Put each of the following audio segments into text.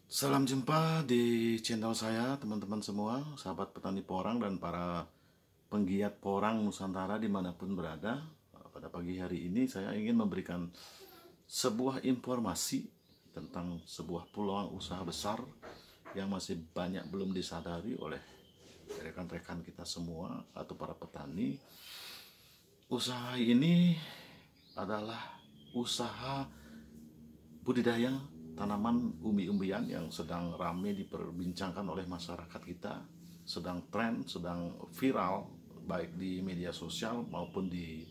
Salam jumpa di channel saya, teman-teman semua, sahabat petani porang dan para penggiat porang Nusantara dimanapun berada. Pada pagi hari ini saya ingin memberikan sebuah informasi tentang sebuah peluang usaha besar yang masih banyak belum disadari oleh rekan-rekan kita semua atau para petani. Usaha ini adalah usaha budidaya tanaman umbi-umbian yang sedang ramai diperbincangkan oleh masyarakat kita, sedang tren, sedang viral baik di media sosial maupun di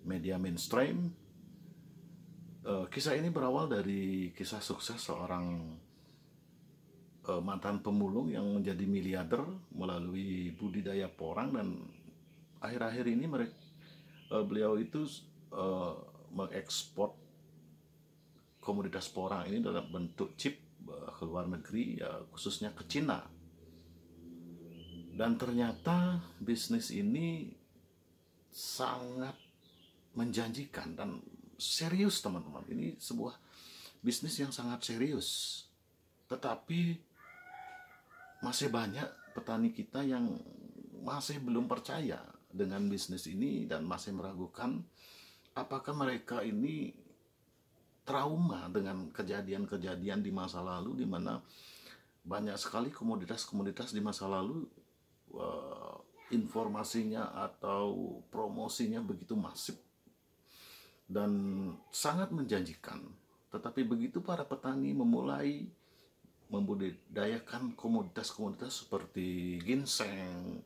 media mainstream. Kisah ini berawal dari kisah sukses seorang mantan pemulung yang menjadi miliarder melalui budidaya porang, dan akhir-akhir ini beliau itu mengekspor komoditas porang ini dalam bentuk chip ke luar negeri, ya, khususnya ke Cina. Dan ternyata bisnis ini sangat menjanjikan dan serius, teman-teman. Ini sebuah bisnis yang sangat serius. Tetapi masih banyak petani kita yang masih belum percaya dengan bisnis ini dan masih meragukan apakah mereka ini trauma dengan kejadian-kejadian di masa lalu, di mana banyak sekali komoditas-komoditas di masa lalu informasinya atau promosinya begitu masif dan sangat menjanjikan. Tetapi begitu para petani memulai membudidayakan komoditas-komoditas seperti ginseng,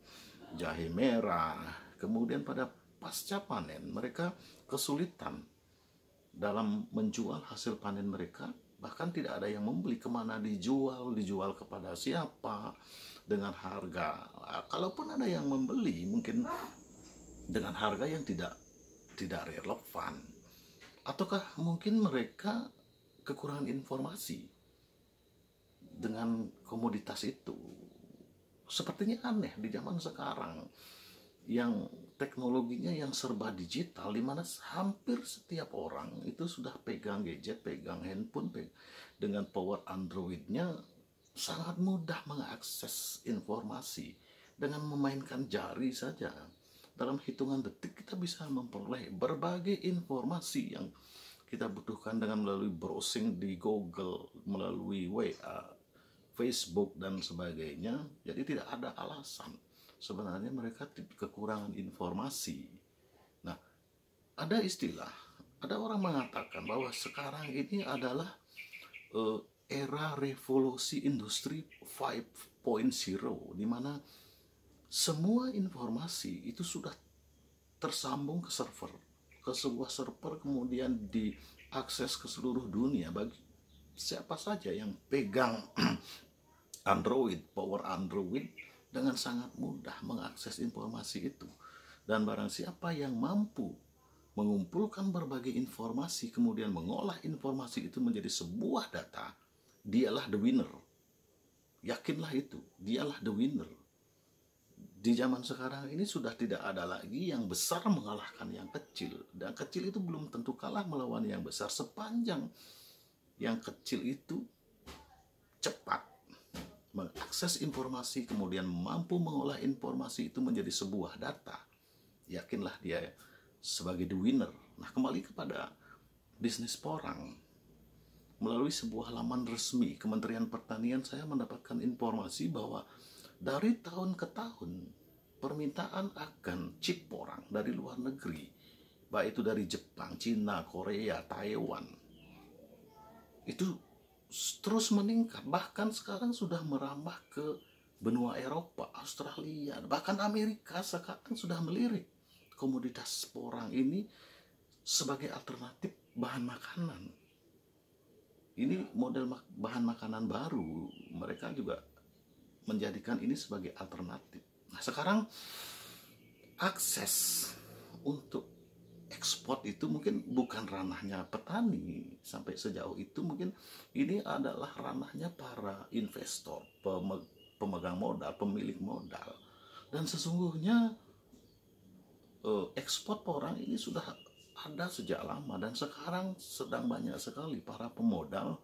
jahe merah, kemudian pada pasca panen mereka kesulitan dalam menjual hasil panen mereka, bahkan tidak ada yang membeli. Kemana dijual kepada siapa, dengan harga, kalaupun ada yang membeli mungkin dengan harga yang tidak relevan, ataukah mungkin mereka kekurangan informasi dengan komoditas itu. Sepertinya aneh di zaman sekarang yang teknologinya yang serba digital, di mana hampir setiap orang itu sudah pegang gadget, pegang handphone, dengan power Androidnya sangat mudah mengakses informasi. Dengan memainkan jari saja, dalam hitungan detik kita bisa memperoleh berbagai informasi yang kita butuhkan dengan melalui browsing di Google, melalui WA, Facebook, dan sebagainya. Jadi tidak ada alasan sebenarnya mereka kekurangan informasi. Nah, ada orang mengatakan bahwa sekarang ini adalah era revolusi industri 5.0, di mana semua informasi itu sudah tersambung ke server, ke sebuah server, kemudian diakses ke seluruh dunia bagi siapa saja yang pegang Android, power Android, dengan sangat mudah mengakses informasi itu. Dan barang siapa yang mampu mengumpulkan berbagai informasi, kemudian mengolah informasi itu menjadi sebuah data, dialah the winner. Yakinlah itu, dialah the winner. Di zaman sekarang ini sudah tidak ada lagi yang besar mengalahkan yang kecil. Dan kecil itu belum tentu kalah melawan yang besar, sepanjang yang kecil itu cepat mengakses informasi, kemudian mampu mengolah informasi itu menjadi sebuah data. Yakinlah dia sebagai the winner. Nah, kembali kepada bisnis porang. Melalui sebuah laman resmi Kementerian Pertanian, saya mendapatkan informasi bahwa dari tahun ke tahun permintaan akan chip porang dari luar negeri, baik itu dari Jepang, Cina, Korea, Taiwan, itu terus meningkat. Bahkan sekarang sudah merambah ke benua Eropa, Australia, bahkan Amerika sekarang sudah melirik komoditas porang ini sebagai alternatif bahan makanan. Ini model bahan makanan baru, mereka juga menjadikan ini sebagai alternatif. Nah, sekarang akses untuk ekspor itu mungkin bukan ranahnya petani sampai sejauh itu. Mungkin ini adalah ranahnya para investor, pemegang modal, pemilik modal. Dan sesungguhnya ekspor porang ini sudah ada sejak lama, dan sekarang sedang banyak sekali para pemodal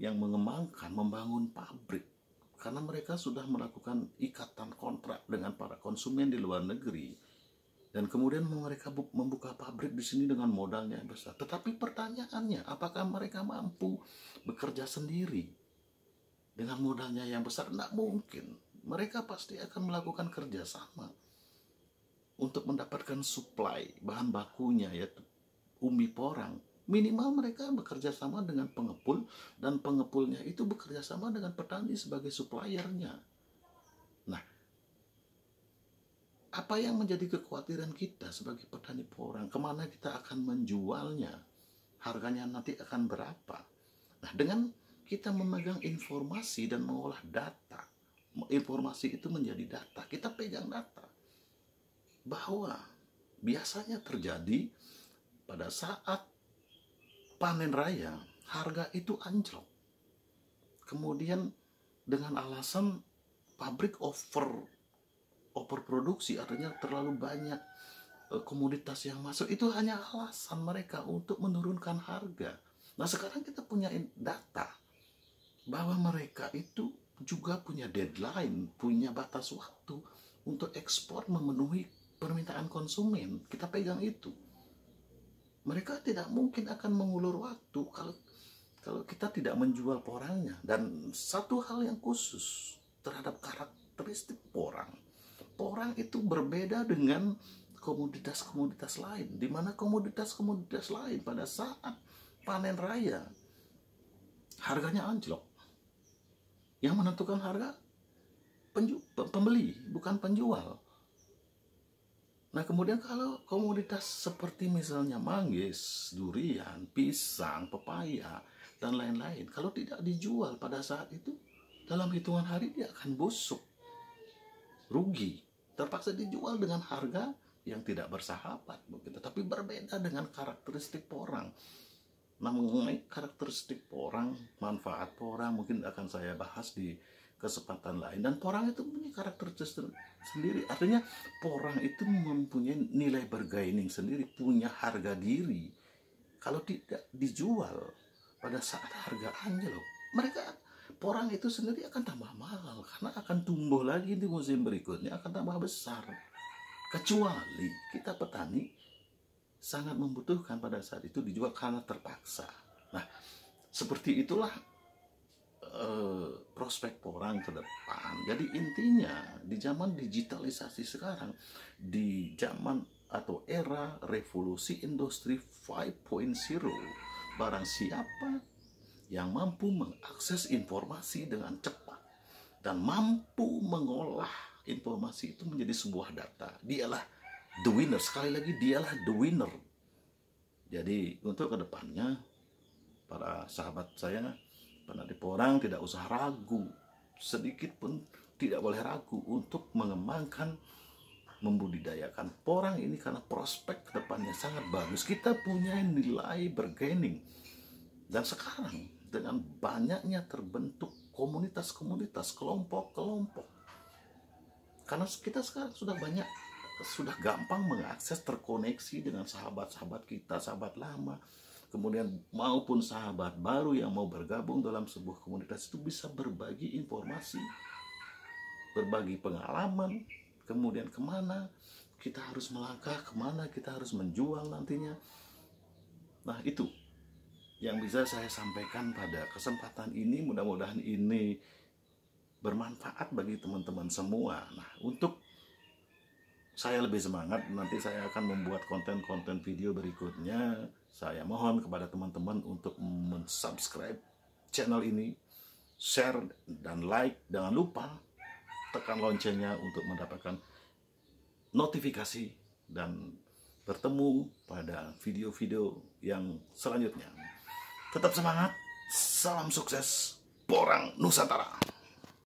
yang mengembangkan, membangun pabrik, karena mereka sudah melakukan ikatan kontrak dengan para konsumen di luar negeri, dan kemudian mereka membuka pabrik di sini dengan modalnya yang besar. Tetapi pertanyaannya, apakah mereka mampu bekerja sendiri dengan modalnya yang besar? Tidak mungkin. Mereka pasti akan melakukan kerjasama untuk mendapatkan supply bahan bakunya, yaitu umbi porang. Minimal mereka bekerja sama dengan pengepul, dan pengepulnya itu bekerja sama dengan petani sebagai suppliernya. Nah, apa yang menjadi kekhawatiran kita sebagai petani porang? Kemana kita akan menjualnya? Harganya nanti akan berapa? Nah, dengan kita memegang informasi dan mengolah data, informasi itu menjadi data, kita pegang data, bahwa biasanya terjadi pada saat panen raya, harga itu anjlok. Kemudian dengan alasan pabrik overproduksi, artinya terlalu banyak komoditas yang masuk, itu hanya alasan mereka untuk menurunkan harga. Nah, sekarang kita punya data bahwa mereka itu juga punya deadline, punya batas waktu untuk ekspor memenuhi permintaan konsumen. Kita pegang itu. Mereka tidak mungkin akan mengulur waktu kalau kita tidak menjual porangnya. Dan satu hal yang khusus terhadap karakteristik porang, porang itu berbeda dengan komoditas-komoditas lain, di mana komoditas-komoditas lain pada saat panen raya harganya anjlok. Yang menentukan harga pembeli, bukan penjual. Nah, kemudian kalau komoditas seperti misalnya manggis, durian, pisang, pepaya, dan lain-lain, kalau tidak dijual pada saat itu, dalam hitungan hari dia akan busuk, rugi, terpaksa dijual dengan harga yang tidak bersahabat begitu. Tapi berbeda dengan karakteristik porang. Nah, mengenai karakteristik porang, manfaat porang mungkin akan saya bahas di kesempatan lain. Dan porang itu punya karakteristik sendiri, artinya porang itu mempunyai nilai bargaining sendiri, punya harga diri. Kalau tidak dijual pada saat harga anjlok, porang itu sendiri akan tambah mahal, karena akan tumbuh lagi di musim berikutnya, akan tambah besar. Kecuali kita petani sangat membutuhkan pada saat itu dijual karena terpaksa. Nah, seperti itulah prospek porang ke depan. Jadi intinya di zaman digitalisasi sekarang, di zaman atau era revolusi industri 5.0, barang siapa yang mampu mengakses informasi dengan cepat dan mampu mengolah informasi itu menjadi sebuah data, dialah the winner. Sekali lagi, dialah the winner. Jadi untuk kedepannya, para sahabat saya petani porang tidak usah ragu, sedikit pun tidak boleh ragu untuk mengembangkan, membudidayakan porang ini, karena prospek kedepannya sangat bagus. Kita punya nilai bargaining. Dan sekarang dengan banyaknya terbentuk komunitas-komunitas, kelompok-kelompok, karena kita sekarang sudah gampang mengakses, terkoneksi dengan sahabat-sahabat kita, sahabat lama, kemudian maupun sahabat baru yang mau bergabung dalam sebuah komunitas, itu bisa berbagi informasi, berbagi pengalaman, kemudian kemana kita harus melangkah, kemana kita harus menjual nantinya. Nah, itu yang bisa saya sampaikan pada kesempatan ini. Mudah-mudahan ini bermanfaat bagi teman-teman semua. Nah, untuk saya lebih semangat, nanti saya akan membuat konten-konten video berikutnya. Saya mohon kepada teman-teman untuk mensubscribe channel ini, share dan like. Jangan lupa tekan loncengnya untuk mendapatkan notifikasi, dan bertemu pada video-video yang selanjutnya. Tetap semangat, salam sukses, Porang Nusantara.